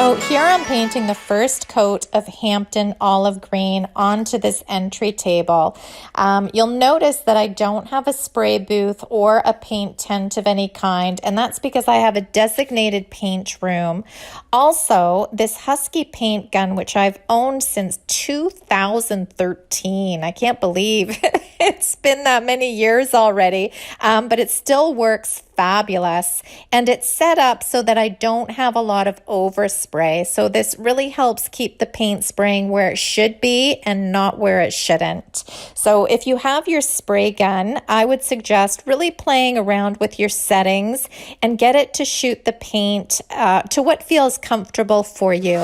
So here I'm painting the first coat of Hampton olive green onto this entry table. You'll notice that I don't have a spray booth or a paint tent of any kind, and that's because I have a designated paint room. Also, this Husky Paint Gun, which I've owned since 2013. I can't believe it's been that many years already, but it still works fabulous, and it's set up so that I don't have a lot of overspray. So this really helps keep the paint spraying where it should be and not where it shouldn't. So if you have your spray gun, I would suggest really playing around with your settings and get it to shoot the paint to what feels comfortable for you.